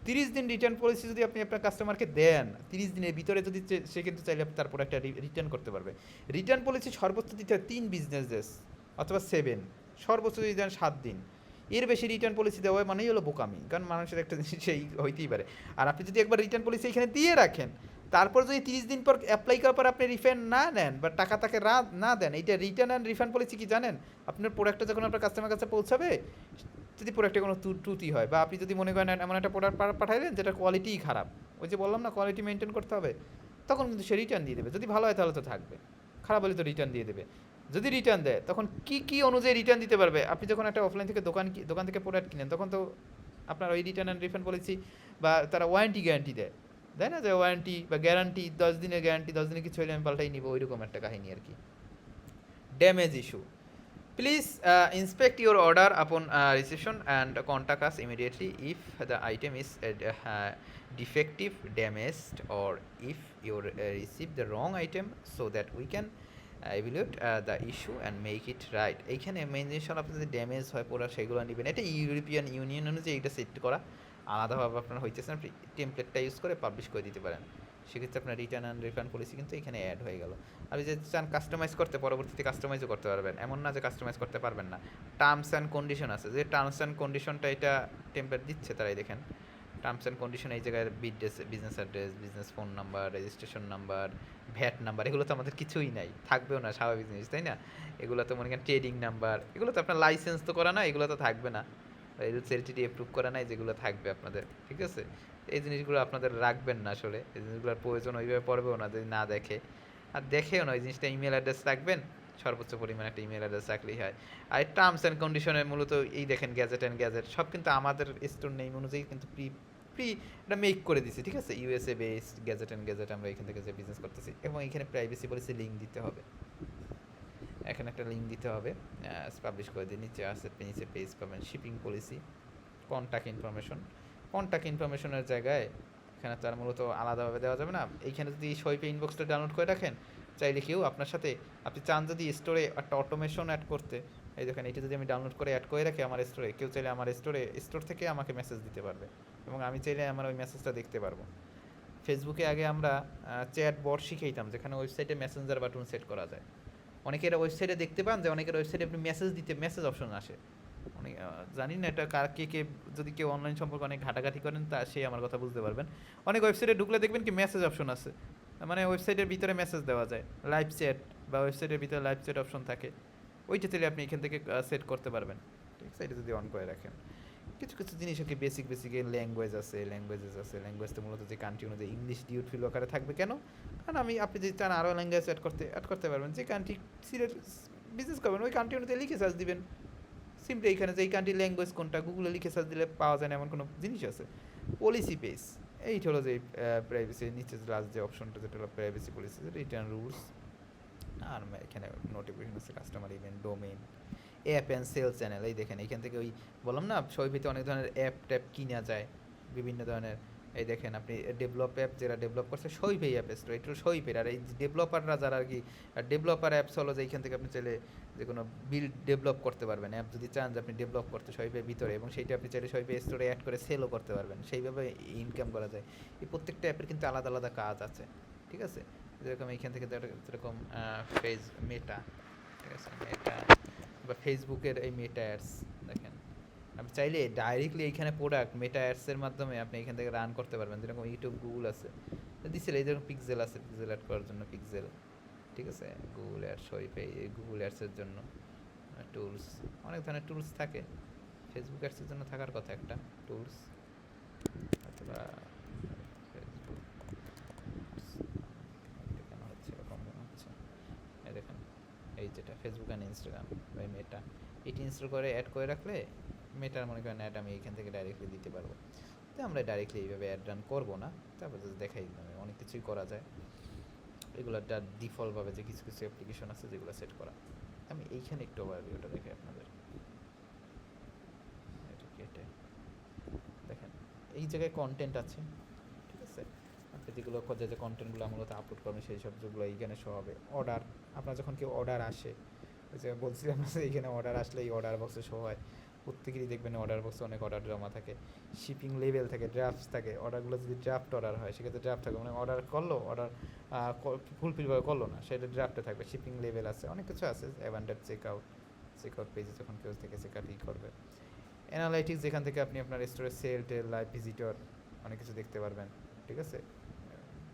30 দিন রিটার্ন পলিসি যদি আপনি আপনার কাস্টমারকে দেন, 30 দিনের ভিতরে যদি সে কিন্তু চাইলে তারপর একটা রিটার্ন করতে পারবে। রিটার্ন পলিসি সর্বোচ্চ দিতে হয় 3 বিজনেস ডেজ অথবা 7, সর্বোচ্চ যদি দেন 7 দিন, এর বেশি রিটার্ন পলিসি দেওয়া মানেই হলো বোকামি, কারণ মানুষের একটা জিনিস সেই হইতেই পারে। আর আপনি যদি একবার রিটার্ন পলিসি এখানে দিয়ে রাখেন, তারপর যদি 30 দিন পর অ্যাপ্লাই করার পর আপনি রিফান্ড না নেন বা টাকা তাকে না দেন, এইটা রিটার্ন অ্যান্ড রিফান্ড পলিসি কি জানেন? আপনার প্রোডাক্টটা যখন আপনার কাস্টমার কাছে পৌঁছাবে, যদি প্রোডাক্টে কোনো ত্রুটি হয় বা আপনি যদি মনে করেন এমন একটা প্রোডাক্ট পাঠাইলেন যেটা কোয়ালিটিই খারাপ, ওই যে বললাম না কোয়ালিটি মেনটেন করতে হবে, তখন কিন্তু সে রিটার্ন দিয়ে দেবে, যদি ভালো হয় তাহলে তো থাকবে, খারাপ হলে তো রিটার্ন দিয়ে দেবে। যদি রিটার্ন দেয় তখন কি অনুযায়ী রিটার্ন দিতে পারবে? আপনি যখন একটা অফলাইন থেকে দোকান থেকে প্রোডাক্ট কিনেন, তখন তো আপনার ওই রিটার্ন অ্যান্ড রিফান্ড পলিসি বা তারা ওয়ারেন্টি গ্যারান্টি দেয়, তাই না? যে ওয়ারেন্টি বা গ্যারান্টি 10 দিনের গ্যারান্টি, 10 দিনে কিছু হলে আমি পাল্টাই নিব, ওইরকম একটা কাহিনী আর কি। Damage issue, please inspect your order upon reception and contact us immediately if the item is defective, damaged, or if you receive the wrong item, so that we can evaluate the issue and make it right. এইখানে main জিনিস হলো আপনি যদি damage হয় পুরো সেগুলো নেবেন। এটা ইউরোপিয়ান ইউনিয়ন অনুযায়ী এটা সেট করা, আলাদাভাবে আপনার হইতেছে না, আপনি টেমপ্লেটটা ইউজ করে পাবলিশ করে দিতে পারেন। সেক্ষেত্রে আপনার রিটার্ন অ্যান্ড রিফান্ড পলিসি কিন্তু এখানে অ্যাড হয়ে গেল। আপনি যদি চান কাস্টমাইজ করতে, পরবর্তীতে কাস্টমাইজও করতে পারবেন, এমন না যে কাস্টমাইজ করতে পারবেন না। টার্মস অ্যান্ড কন্ডিশন আছে, যে টার্মস অ্যান্ড কন্ডিশনটা এটা টেমপ্লেট দিচ্ছে তারাই, দেখেন টার্মস অ্যান্ড কন্ডিশন এই জায়গায় business address, business phone number, registration number, VAT number, এগুলো তো আমাদের কিছুই নাই, থাকবেও না, স্বাভাবিক জিনিস তাই না? এগুলো তো মনে করেন ট্রেডিং নাম্বার, এগুলো তো আপনার লাইসেন্স তো করা না, এগুলো তো থাকবে না, এলটিডি অ্যাপ্রুভ করা নাই, যেগুলো থাকবে আপনাদের, ঠিক আছে? এই জিনিসগুলো আপনাদের রাখবেন না আসলে, এই জিনিসগুলোর প্রয়োজন ওইভাবে পড়বেও না যদি না দেখে, আর দেখেও না ওই জিনিসটা। ইমেল অ্যাড্রেস রাখবেন, সর্বোচ্চ পরিমাণে একটা ইমেল অ্যাড্রেস রাখলেই হয়। আর টার্মস অ্যান্ড কন্ডিশনের মূলত এই দেখেন গ্যাজেট অ্যান্ড গ্যাজেট সব কিন্তু আমাদের স্টোর নেম অনুযায়ী কিন্তু প্রি এটা মেক করে দিছি, ঠিক আছে? USA based gadget and gadget আমরা এখান থেকে যে বিজনেস করতেছি, এবং এখানে প্রাইভেসি পলিসি লিঙ্ক দিতে হবে, এখানে একটা লিঙ্ক দিতে হবে, পাবলিশ করে দিয়ে নিচে আছে, নিচে পেজ পাবেন shipping policy, contact information. Contact ইনফরমেশনের জায়গায় এখানে তার মূলত আলাদাভাবে দেওয়া যাবে না। এইখানে যদি সইপে ইনবক্সটা ডাউনলোড করে রাখেন, চাইলে কেউ আপনার সাথে, আপনি চান যদি স্টোরে একটা অটোমেশন অ্যাড করতে, এই দেখেন এটা যদি আমি ডাউনলোড করে অ্যাড করে রাখি আমার স্টোরে, কেউ চাইলে আমার স্টোর থেকে আমাকে মেসেজ দিতে পারবে, এবং আমি চাইলে আমার ওই মেসেজটা দেখতে পারবো। ফেসবুকে আগে আমরা চ্যাট বট শিখাইতাম, যেখানে ওয়েবসাইটে মেসেঞ্জার বাটন সেট করা যায়। অনেকের ওয়েবসাইটে দেখতে পান যে অনেকের ওয়েবসাইটে আপনি মেসেজ দিতে মেসেজ অপশন আসে, অনেক জানি না এটা কার কে যদি কেউ অনলাইন সম্পর্কে অনেক ঘাটাঘাটি করেন তা সে আমার কথা বুঝতে পারবেন। অনেক ওয়েবসাইটে ঢুকলে দেখবেন কি মেসেজ অপশন আছে, মানে ওয়েবসাইটের ভিতরে মেসেজ দেওয়া যায়, লাইভ চ্যাট, বা ওয়েবসাইটের ভিতরে লাইভ চ্যাট অপশন থাকে, ওইটা চাইলে আপনি এখান থেকে সেট করতে পারবেন, ঠিক আছে? এটা যদি অন করে রাখেন। কিছু কিছু জিনিস আর কি বেসিক ল্যাঙ্গুয়েজ আছে, ল্যাঙ্গুয়েজটা মূলত যে কান্ট্রি অনুযায়ী ইংলিশ ডিউট ফিল আকারে থাকবে। কেন? কারণ আপনি যদি চান আরও ল্যাঙ্গুয়েজ অ্যাড করতে পারবেন, যে কান্ট্রি বিজনেস করবেন ওই কান্ট্রি অনুযায়ী লিখে সার্চ দিবেন সিম্পলি। এইখানে যে এই কান্ট্রির ল্যাঙ্গুয়েজ কোনটা গুগলে লিখে সার্চ দিলে পাওয়া যায় না এমন কোনো জিনিস আছে? পলিসি পেজ, এইটা হলো যে প্রাইভেসি নিচে লাস্ট যে অপশনটা, যেটা হলো প্রাইভেসি পলিসি, রিটার্ন রুলস, আর এখানে নোটিফিকেশন আছে, customer event, domain, app and sale channel. এই দেখেন এইখান থেকে ওই বললাম না সইভিতে অনেক ধরনের অ্যাপ ট্যাপ কিনা যায়, বিভিন্ন ধরনের। এই দেখেন আপনি ডেভেলপ অ্যাপ যারা ডেভেলপ করছে সইভেই অ্যাপ স্টোর, এটা সইভের। আর এই ডেভেলপাররা যারা আর কি, ডেভেলপার অ্যাপস হলো যে এইখান থেকে আপনি চাইলে যে কোনো বিল্ড ডেভেলপ করতে পারবেন, অ্যাপ যদি চান যে আপনি ডেভেলপ করতে সইভের ভিতরে, এবং সেইটা আপনি চাইলে সইভে স্টোরে অ্যাড করে সেলও করতে পারবেন, সেইভাবে ইনকাম করা যায়। এই প্রত্যেকটা অ্যাপের কিন্তু আলাদা আলাদা কাজ আছে, ঠিক আছে? যেরকম এইখান থেকে যেরকম ফেজ মেটা, ঠিক আছে, মেটা বা ফেসবুকের এই মেটা অ্যাডস দেখেন, আপনি চাইলে ডাইরেক্টলি এইখানে প্রোডাক্ট মেটা অ্যাডসের মাধ্যমে আপনি এখান থেকে রান করতে পারবেন। যেরকম ইউটিউব, গুগল আছে দিচ্ছিল, এই যেরকম পিক্সেল আছে, পিক্সেল অ্যাড করার জন্য পিক্সেল, ঠিক আছে? গুগল অ্যাডস, এই গুগল অ্যাডসের জন্য টুলস, অনেক ধরনের টুলস থাকে। ফেসবুক অ্যাডসের জন্য থাকার কথা একটা টুলস, অথবা ফেসবুক কেন হচ্ছে এরকম মনে হচ্ছে, এই দেখেন এই যেটা ফেসবুক অ্যান্ড ইনস্টাগ্রাম বা মেটা, এটি ইনস্টল করে অ্যাড করে রাখলে মেটার মনে করেন অ্যাড আমি এইখান থেকে ডাইরেক্টলি দিতে পারবো। তো আমরা ডাইরেক্টলি এইভাবে অ্যাড রান করবো না, তারপর যদি দেখাই অনেক কিছুই করা যায়। এগুলো ডিফল্টভাবে যে কিছু কিছু অ্যাপ্লিকেশন আছে যেগুলো সেট করা, আমি এইখানে একটু ওভারভিউটা দেখাই আপনাদের। এটা কেটে দেখেন এই জায়গায় কন্টেন্ট আছে, ঠিক আছে? আপনি যেগুলো যে কন্টেন্টগুলো মূলত আপলোড করবেন সেই সব যেগুলো এইখানে শো হবে। অর্ডার, আপনার যখন কেউ অর্ডার আসে, ওই যে বলছিলাম না যে এইখানে অর্ডার আসলে এই অর্ডার বক্সে শো হয়, প্রত্যেকেরই দেখবেন অর্ডার বক্সে অনেক অর্ডার জমা থাকে, শিপিং লেভেল থাকে, ড্রাফটস থাকে। অর্ডারগুলো যদি ড্রাফট অর্ডার হয় সেক্ষেত্রে ড্রাফট থাকে, মানে অর্ডার করলো, অর্ডার ফুলফিলভাবে করলো না, সেটা ড্রাফটে থাকবে। শিপিং লেভেল আছে, অনেক কিছু আছে। অ্যাবান্ডেড চেকআউট পেজে যখন কেউ থেকে চেকআউট করবে। অ্যানালাইটিক্স, যেখান থেকে আপনি আপনার স্টোরের সেল টেল, লাইভ ভিজিটর অনেক কিছু দেখতে পারবেন, ঠিক আছে?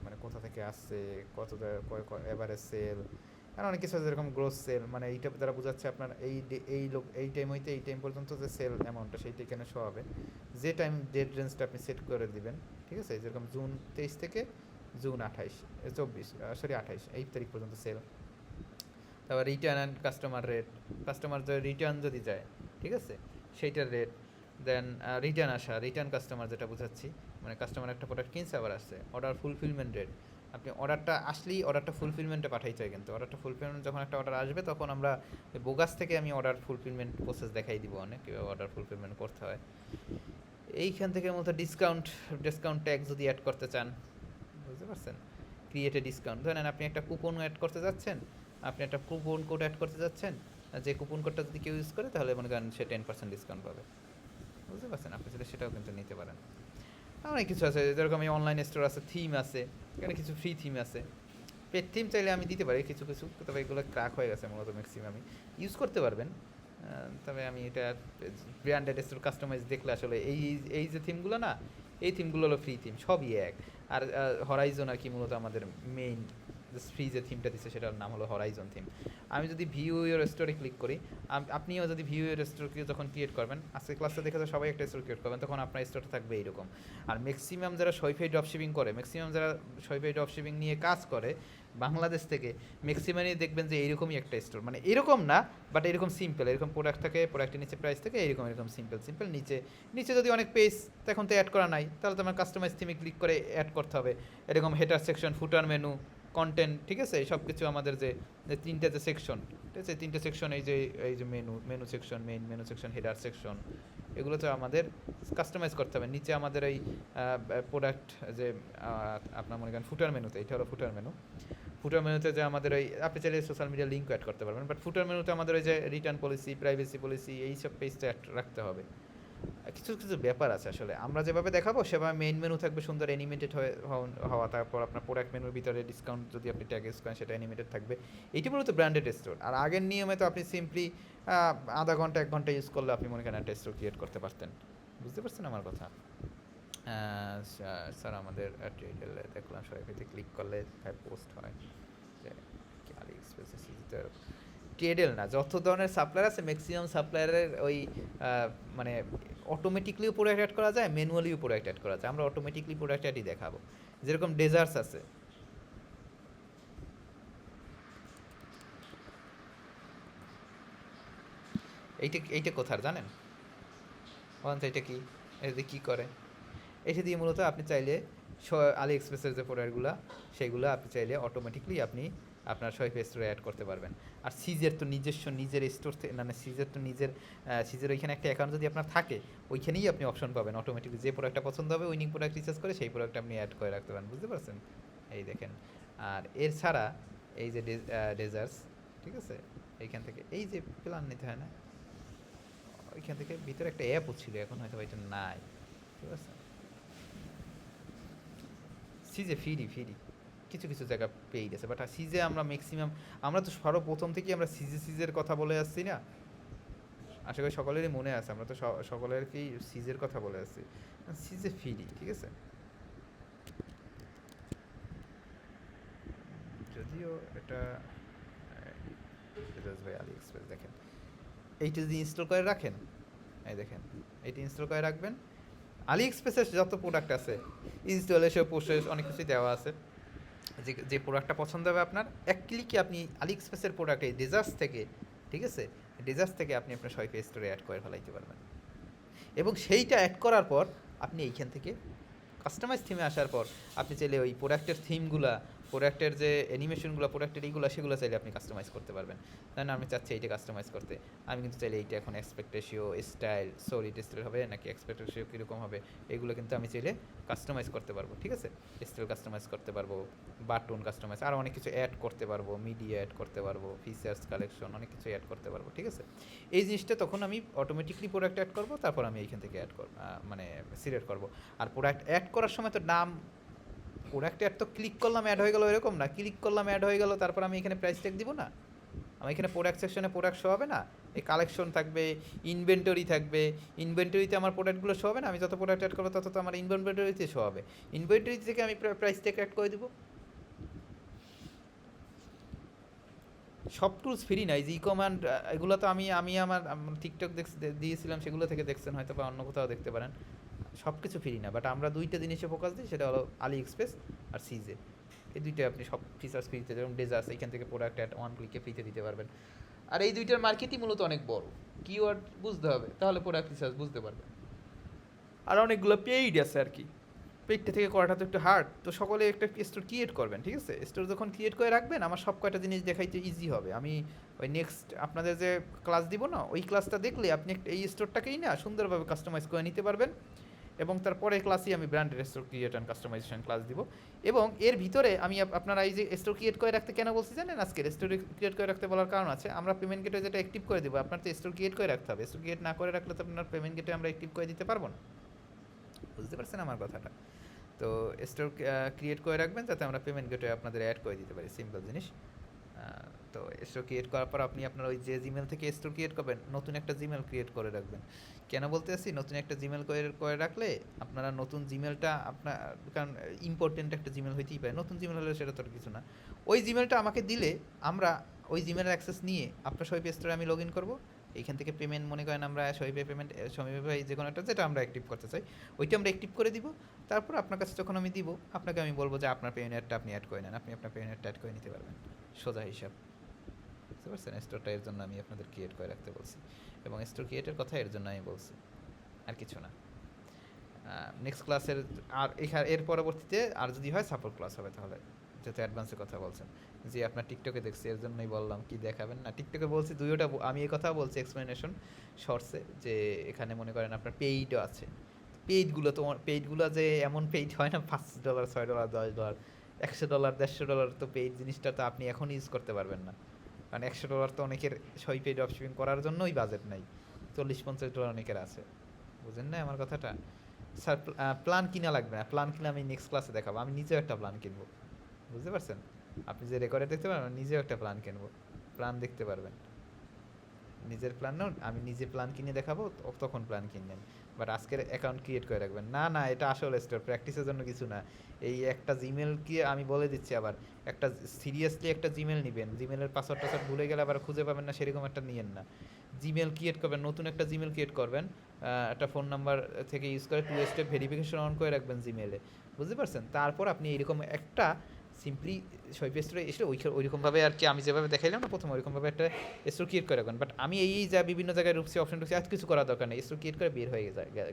মানে কোথা থেকে আসছে, কত এভারেজ সেল, আর অনেক কিছু আছে, যেরকম গ্রোস সেল, মানে এইটা দ্বারা বোঝাচ্ছে আপনার এই টাইম হইতে এই টাইম পর্যন্ত যে সেল অ্যামাউন্টটা সেইটা এখানে শো হবে, যে টাইম ডেট রেঞ্জটা আপনি সেট করে দিবেন, ঠিক আছে? যেরকম জুন 23 থেকে জুন 28 এই তারিখ পর্যন্ত সেল। তারপর return and customer rate, customer যে রিটার্ন যদি যায়, ঠিক আছে, সেইটার রেট। দেন রিটার্ন আসা, রিটার্ন কাস্টমার যেটা বোঝাচ্ছি, মানে কাস্টমার একটা প্রোডাক্ট কিনছে আবার আসছে। অর্ডার ফুলফিলমেন্ট রেট, আপনি অর্ডারটা আসলেই অর্ডারটা ফুলফিলমেন্টে পাঠাইতে হয়, কিন্তু অর্ডারটা ফুলফিলমেন্ট যখন একটা অর্ডার আসবে তখন আমরা বোগাস থেকে আমি অর্ডার ফুলফিলমেন্ট প্রসেস দেখাই দিব অনেক, কীভাবে অর্ডার ফুলফিলমেন্ট করতে হয়। এইখান থেকে মতো ডিসকাউন্ট ট্যাগ যদি অ্যাড করতে চান, বুঝতে পারছেন? ক্রিয়েট এ ডিসকাউন্ট, ধরেন আপনি একটা কুপন অ্যাড করতে যাচ্ছেন, আপনি একটা কুপন কোড অ্যাড করতে যাচ্ছেন, যে কুপন কোডটা যদি কেউ ইউজ করে তাহলে মনে করেন সে 10% ডিসকাউন্ট পাবে। বুঝতে পারছেন? আপনি চাইলে সেটাও কিন্তু নিতে পারেন। অনেক কিছু আছে, যেরকম এই অনলাইন স্টোর আছে, থিম আছে, এখানে কিছু ফ্রি থিম আছে। পেড থিম চাইলে আমি দিতে পারি কিছু কিছু, তবে এগুলো ক্র্যাক হয়ে গেছে মূলত ম্যাক্সিমামই। ইউজ করতে পারবেন, তবে আমি এটা ব্র্যান্ডেড স্টোর কাস্টমাইজ দেখলে আসলে এই এই যে থিমগুলো না, এই থিমগুলো হলো ফ্রি থিম, সবই এক। আর হরাইজন আর কি মূলত আমাদের মেইন ফ্রি যে থিমটা দিচ্ছে সেটার নাম হলো হরাইজন থিম। আমি যদি ভিউ ইউর স্টোরে ক্লিক করি, আপনিও যদি ভিউ ইউর স্টোরকে যখন ক্রিয়েট করবেন, আজকে ক্লাসে দেখে তো সবাই একটা স্টোর ক্রিয়েট করবেন, তখন আপনার স্টোরটা থাকবে এইরকম। আর ম্যাক্সিমাম যারা শপিফাই ড্রপশিপিং করে, ম্যাক্সিমাম যারা শপিফাই ড্রপশিপিং নিয়ে কাজ করে বাংলাদেশ থেকে, ম্যাক্সিমামই দেখবেন যে এইরকমই একটা স্টোর, মানে এরকম না বাট এরকম সিম্পল, এরকম প্রোডাক্ট থাকে, প্রোডাক্টের নিচে প্রাইস থাকে, এরকম এরকম সিম্পল সিম্পল, নিচে নিচে যদি অনেক পেজ তখন তো অ্যাড করা নাই, তাহলে তো আমার কাস্টমাইজ থিমে ক্লিক করে অ্যাড করতে হবে। এরকম হেডার সেকশন, ফুটার মেনু, কন্টেন্ট, ঠিক আছে, সব কিছু আমাদের যে তিনটে যে সেকশন, ঠিক আছে, তিনটে সেকশন, এই যে menu section, menu section, header section, এগুলো তো আমাদের কাস্টমাইজ করতে হবে। নিচে আমাদের এই প্রোডাক্ট যে আপনার মনে করেন ফুটার মেনুতে, এটা হলো ফুটার মেনু, ফুটার মেনুতে যে আমাদের ওই আপনি চাইলে সোশ্যাল মিডিয়া লিঙ্ক অ্যাড করতে পারবেন, বাট ফুটার মেনুতে আমাদের ওই যে রিটার্ন পলিসি, প্রাইভেসি পলিসি, এইসব পেজটা রাখতে হবে। কিছু কিছু ব্যাপার আছে আসলে, আমরা যেভাবে দেখাবো সেভাবে মেইন মেনু থাকবে সুন্দর অ্যানিমেটেড হওয়া, তারপর আপনার প্রোডাক্ট মেনুর ভিতরে ডিসকাউন্ট যদি আপনি ট্যাগ ইউজ করেন সেটা অ্যানিমেটেড থাকবে। এইটি মূলত ব্র্যান্ডেড স্টোর। আর আগের নিয়মে তো আপনি সিম্পলি আধা ঘন্টা 1 ঘন্টা ইউজ করলে আপনি মনে করেন একটা স্টোর ক্রিয়েট করতে পারতেন। বুঝতে পারছেন আমার কথা? স্যার আমাদের টিউটোরিয়ালে দেখলাম সবাইতে ক্লিক করলে পোস্ট হয় যে আলি এক্সপ্রেসে টিএডএল না, যত ধরনের সাপ্লায়ার আছে ম্যাক্সিমাম সাপ্লায়ারের ওই মানে অটোমেটিকলিও প্রোডাক্ট অ্যাড করা যায়, ম্যানুয়ালিও প্রোডাক্ট অ্যাড করা যায়। আমরা অটোমেটিকলি প্রোডাক্ট অ্যাডই দেখাবো। যেরকম ডেজার্টস আছে, এইটা এইটা কোথার জানেন? বলেন তো এটা কি, এটা কী করে? এটা দিয়ে মূলত আপনি চাইলে আলি এক্সপ্রেসের যে প্রোডাক্টগুলো সেগুলো আপনি চাইলে অটোমেটিকলি আপনি আপনার শপিফাই স্টোরে অ্যাড করতে পারবেন। আর সিজের তো নিজস্ব নিজের স্টোর থেকে, মানে সিজের তো নিজের সিজের ওইখানে একটা অ্যাকাউন্ট যদি আপনার থাকে, ওইখানেই আপনি অপশন পাবেন অটোমেটিকলি, যে প্রোডাক্টটা পছন্দ হবে উইনিং প্রোডাক্ট রিসার্চ করে সেই প্রোডাক্ট আপনি অ্যাড করে রাখতে পারেন। বুঝতে পারছেন? এই দেখেন। আর এর ছাড়া এই যে ডেজার্টস, ঠিক আছে, এইখান থেকে এই যে প্ল্যান নিতে হয় না, ওইখান থেকে ভিতরে একটা অ্যাপও ছিল, এখন হয়তো এটা নাই। ঠিক আছে, সিজে ফ্রি কিছু কিছু জায়গা পেয়ে গেছে, বাট সিজে আমরা ম্যাক্সিমাম, আমরা তো সর্বপ্রথম থেকেই আমরা সিজের কথা বলে আসছি না, আশা করি সকলেরই মনে আছে, আমরা তো সকলেরকেই সিজের কথা বলে আসছি। সিজে ফ্রি, ঠিক আছে, যদিও এটা ভাই আলি এক্সপ্রেস দেখেন, এইটা যদি ইনস্টল করে রাখেন, এই দেখেন এইটা ইনস্টল করে রাখবেন, আলি এক্সপ্রেসের যত প্রোডাক্ট আছে ইনস্টলেশন প্রসেস অনেক কিছুই দেওয়া আছে। যে প্রোডাক্টটা পছন্দ হবে আপনার, এক ক্লিকে আপনি আলি এক্সপ্রেসের প্রোডাক্ট এই ডেজার্টস থেকে, ঠিক আছে, ডেজার্টস থেকে আপনি আপনার শপিফাই স্টোরে অ্যাড করে ফেলাইতে পারবেন। এবং সেইটা অ্যাড করার পর আপনি এইখান থেকে কাস্টমাইজ থিমে আসার পর আপনি চাইলে ওই প্রোডাক্টের থিমগুলা, প্রোডাক্টের যে অ্যানিমেশনগুলো, প্রোডাক্টের এইগুলো সেগুলো চাইলে আপনি কাস্টমাইজ করতে পারবেন। তাই না, আমি চাচ্ছি এইটা কাস্টমাইজ করতে, আমি কিন্তু চাইলে এইটা এখন এক্সপেক্টেশিও স্টাইল, সলিড স্টাইল হবে নাকি এক্সপেক্টেশিও কীরকম হবে, এগুলো কিন্তু আমি চাইলে কাস্টমাইজ করতে পারবো। ঠিক আছে, স্টাইল কাস্টমাইজ করতে পারবো, বাটন কাস্টমাইজ, আরও অনেক কিছু অ্যাড করতে পারবো, মিডিয়া অ্যাড করতে পারবো, ফিচার্স কালেকশন, অনেক কিছু অ্যাড করতে পারবো। ঠিক আছে, এই জিনিসটা তখন আমি অটোমেটিকলি প্রোডাক্ট অ্যাড করবো, তারপর আমি এইখান থেকে অ্যাড করবো, মানে সিলেক্ট করবো। আর প্রোডাক্ট অ্যাড করার সময় তো নাম, প্রোডাক্ট অ্যাড তো ক্লিক করলাম অ্যাড হয়ে গেল এরকম না, ক্লিক করলাম অ্যাড হয়ে গেল, তারপর আমি এখানে প্রাইস ট্যাগ দিব না, আমি এখানে প্রোডাক্ট সেকশনে প্রোডাক্ট শো হবে না, এই কালেকশন থাকবে, ইনভেন্টরি থাকবে, ইনভেন্টরিতে আমার প্রোডাক্টগুলো শো হবে না, আমি যত প্রোডাক্ট অ্যাড করবো তত তো আমার ইনভেন্টরিতে শো হবে, ইনভেন্টরি থেকে আমি প্রাইস ট্যাগ অ্যাড করে দেবো। সব টুলস ফ্রি না, এই যে ই কমান্ড, এগুলো তো আমি আমি আমার টিকটক দিয়েছিলাম, সেগুলো থেকে দেখছেন হয়তো, বা অন্য কোথাও দেখতে পারেন, সব কিছু ফ্রি না, বাট আমরা দুইটা জিনিসে ফোকাস দিই, সেটা হলো আলি এক্সপ্রেস আর সিজে, এই দুইটা আপনি সব ফিচার্স ফ্রিতে, যেমন ডেজার্টস এইখান থেকে প্রোডাক্ট অ্যাড ওয়ান ক্লিকে ফ্রিতে দিতে পারবেন। আর এই দুইটার মার্কেটই মূলত অনেক বড়, কিওয়ার্ড বুঝতে হবে তাহলে প্রোডাক্ট রিসার্চ বুঝতে পারবেন। আর অনেকগুলো পেইড আছে আর কি, পেইডটা থেকে করাটা তো একটু হার্ড, তো সকলে একটা স্টোর ক্রিয়েট করবেন। ঠিক আছে, স্টোর যখন ক্রিয়েট করে রাখবেন, আমার সব কয়টা জিনিস দেখাইতে ইজি হবে। আমি ওই নেক্সট আপনাদের যে ক্লাস দিব না, ওই ক্লাসটা দেখলে আপনি এই স্টোরটাকেই না সুন্দরভাবে কাস্টমাইজ করে নিতে পারবেন, এবং তারপরে ক্লাসেই আমি ব্র্যান্ডের store create and customisation class দিব। এবং এর ভিতরে আমি আপনারা এই যে স্টোর ক্রিয়েট করে রাখতে কেন বলছি জানেন, আজকে স্টোর ক্রিয়েট করে রাখতে বলার কারণ আছে, আমরা পেমেন্ট গেটে যেটা অ্যাক্টিভ করে দেবো, আপনার তো স্টোর ক্রিয়েট করে রাখতে হবে। স্টোর ক্রিয়েট না করে রাখলে তো আপনার পেমেন্ট গেটে আমরা অ্যাক্টিভ করে দিতে পারবো না। বুঝতে পারছেন আমার কথাটা? তো স্টোর ক্রিয়েট করে রাখবেন যাতে আমরা পেমেন্ট গেটে আপনাদের অ্যাড করে দিতে পারি, সিম্পল জিনিস। তো স্টোর ক্রিয়েট করার পর আপনি আপনার ওই যে জিমেল থেকে স্টোর ক্রিয়েট করবেন, নতুন একটা জিমেল ক্রিয়েট করে রাখবেন। কেন বলতে আসছি, নতুন একটা জিমেল করে রাখলে আপনারা নতুন জিমেলটা আপনার, কারণ ইম্পর্টেন্ট একটা জিমেল হইতেই পারে, নতুন জিমেল হলে সেটা তো আর কিছু না। ওই জিমেলটা আমাকে দিলে আমরা ওই জিমেলের অ্যাক্সেস নিয়ে আপনার শহীদ স্টোরে আমি লগ ইন করবো। এইখান থেকে পেমেন্ট মনে করেন আমরা শহীদ পেমেন্ট, শহীদ ভাই যে কোনো একটা যেটা আমরা অ্যাক্টিভ করতে চাই ওইটা আমরা অ্যাক্টিভ করে দিব। তারপর আপনার কাছে যখন আমি দিব, আপনাকে আমি বলবো যে আপনার পেমেন্টটা আপনি অ্যাড করে নেন, আপনি আপনার পেমেন্টটা অ্যাড করে নিতে পারবেন। সোজা হিসাব। বুঝতে পারছেন? স্টোরটা এর জন্য আমি আপনাদের ক্রিয়েট করে রাখতে বলছি, এবং স্টোর ক্রিয়েটের কথা এর জন্য আমি বলছি, আর কিছু না। নেক্সট ক্লাসের আর এর পরবর্তীতে আর যদি হয় সাপোর্ট ক্লাস হবে, তাহলে যেহেতু অ্যাডভান্সের কথা বলছেন, যে আপনার টিকটকে দেখছি এর জন্যই বললাম কি দেখাবেন না। টিকটকে বলছি দুইটা, আমি এই কথা বলছি এক্সপ্লেনেশন শর্টসে, যে এখানে মনে করেন আপনার পেইডও আছে। পেইডগুলো তোমার পেইডগুলো যে এমন পেইড হয় না $5, $6, $10, $100, $150, তো পেইড জিনিসটা তো আপনি এখন ইউজ করতে পারবেন না, কারণ $100 তো অনেকের সই পেইড ড্রপশিপিং করার জন্যই বাজেট নাই। $40-50 অনেকের আছে। বুঝেন না আমার কথাটা? স্যার প্ল্যান কিনা লাগবে না, প্ল্যান কিনে আমি নেক্সট ক্লাসে দেখাবো, আমি নিজেও একটা প্ল্যান কিনবো। বুঝতে পারছেন? আপনি যে রেকর্ডে দেখতে পারবেন, নিজেও একটা প্ল্যান কিনবো, প্ল্যান দেখতে পারবেন। নিজের প্ল্যান নাও, আমি নিজে প্ল্যান কিনে দেখাবো, তখন প্ল্যান কিনবেন। বাট আজকের অ্যাকাউন্ট ক্রিয়েট করে রাখবেন না। না, এটা আসলে স্টোর প্র্যাকটিসের জন্য কিছু না। এই একটা জিমেল কি আমি বলে দিচ্ছি, আবার একটা সিরিয়াসলি একটা জিমেল নেবেন, জিমেলের পাসওয়ার্ড টাসওয়ার্ড ভুলে গেলে আবার খুঁজে পাবেন না, সেরকম একটা নিয়েন না। জিমেল ক্রিয়েট করবেন, নতুন একটা জিমেল ক্রিয়েট করবেন, একটা ফোন নাম্বার থেকে ইউজ করে 2 স্টেপ ভেরিফিকেশন অন করে রাখবেন জিমেলে। বুঝতে পারছেন? তারপর আপনি এরকম একটা সিম্পলি শৈপ স্টোরে এসে ওইরকমভাবে আর কি আমি যেভাবে দেখাইলাম না প্রথমে, ওইরকমভাবে একটা স্টোর ক্রিয়েট করে রাখবেন। বাট আমি এই যা বিভিন্ন জায়গায় ঢুকছি, অপশন ঢুকছি, আর কিছু করার দরকার নেই। স্টোর ক্রিয়েট করে বের হয়ে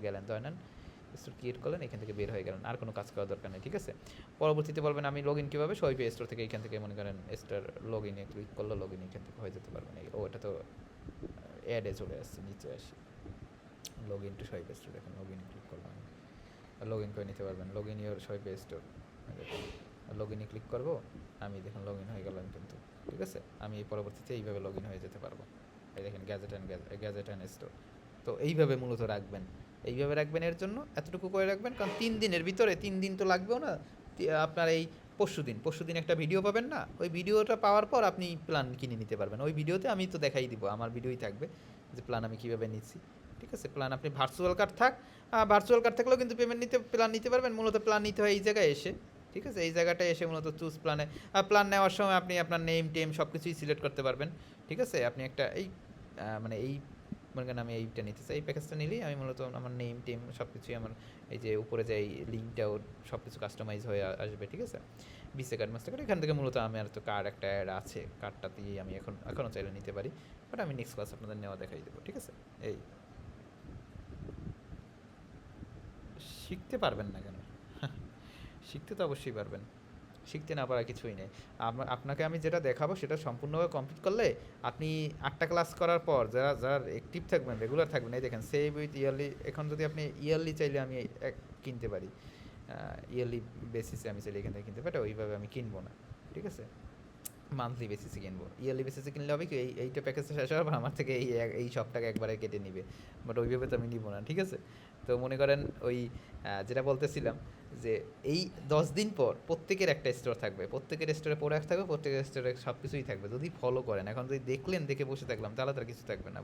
গেলেন, ধরে নেন স্টোর ক্রিয়েট করলেন, এখান থেকে বের হয়ে গেলেন, আর কোনো কাজ করার দরকার নেই। ঠিক আছে? পরবর্তীতে বলবেন আমি লগ ইন কীভাবে, শৈপ স্টোর থেকে এখান থেকে মনে করেন স্টোর লগ ইনে ক্লিক করলে লগ ইন এখান থেকে হয়ে যেতে পারবেন। ও এটা তো অ্যাডে চলে আসছে, নিচে আসি, log in to shop store, এখন লগ ইনে ক্লিক করলাম, লগ ইন করে নিতে পারবেন। Log in your shop store, log ইনে ক্লিক করবো, আমি দেখুন লগ ইন হয়ে গেলাম কিন্তু। ঠিক আছে? আমি পরবর্তীতে এইভাবে লগ ইন হয়ে যেতে পারবো। এই দেখেন গ্যাজেট অ্যান্ড স্টোর। তো এইভাবে মূলত রাখবেন, এইভাবে রাখবেন। এর জন্য এতটুকু করে রাখবেন, কারণ 3 দিনের ভিতরে, 3 দিন তো লাগবেও না। আপনার এই পরশুদিন একটা ভিডিও পাবেন না, ওই ভিডিওটা পাওয়ার পর আপনি প্ল্যান কিনে নিতে পারবেন। ওই ভিডিওতে আমি তো দেখাই দিব, আমার ভিডিওই থাকবে যে প্ল্যান আমি কীভাবে নিচ্ছি। ঠিক আছে? প্ল্যান আপনি ভার্চুয়াল কার্ড থাকলেও কিন্তু প্ল্যান নিতে পারবেন। মূলত প্ল্যান নিতে হয় এই জায়গায় এসে। ঠিক আছে? এই জায়গাটায় এসে মূলত চুজ প্ল্যানে, প্ল্যান নেওয়ার সময় আপনি আপনার নেম টেম সব কিছুই সিলেক্ট করতে পারবেন। ঠিক আছে? আপনি একটা মানে মনে করেন আমি এইটা নিতে চাই, এই প্যাকেজটা নিলেই আমি মূলত আমার নেম টেম সব কিছুই আমার এই যে উপরে যে লিঙ্কটাও সব কিছু কাস্টমাইজ হয়ে আসবে। ঠিক আছে? ভিসা কার্ড, মাস্টার কার্ড, এখান থেকে মূলত আমার তো কার্ড একটা অ্যাড আছে, কার্ডটা দিয়ে আমি এখনও চাইলে নিতে পারি। বাট আমি নেক্সট ক্লাস আপনাদের নেওয়া দেখাই দেবো। ঠিক আছে? এই শিখতে পারবেন না কেন? শিখতে তো অবশ্যই পারবেন, শিখতে না পারা কিছুই নেই। আপনাকে আমি যেটা দেখাবো সেটা সম্পূর্ণভাবে কমপ্লিট করলে আপনি 8টা ক্লাস করার পর যারা যারা অ্যাক্টিভ থাকবেন, রেগুলার থাকবেন, এই দেখেন সেভ উইথ ইয়ারলি, এখন যদি আপনি ইয়ারলি চাইলে আমি কিনতে পারি, ইয়ারলি বেসিসে আমি চাইলে এখান থেকে কিনতে পারি, ওইভাবে আমি কিনবো না। ঠিক আছে? মান্থলি বেসিসে কিনবো। ইয়ারলি বেসিসে কিনলে হবে কি, এইটা প্যাকেজটা শেষ হওয়ার পর আমার থেকে এই সব টাকা একবারে কেটে নিবে, বাট ওইভাবে তো আমি নিব না। ঠিক আছে? তো মনে করেন ওই যেটা বলতেছিলাম, যে এই 10 দিন পর প্রত্যেকের একটা স্টোর থাকবে, প্রত্যেকের স্টোরে প্রোডাক্ট থাকবে, প্রত্যেকের স্টোরে সব কিছুই থাকবে, যদি ফলো করেন। এখন যদি দেখলেন, দেখে বসে থাকলাম, তাহলে তার কিছু থাকবে না।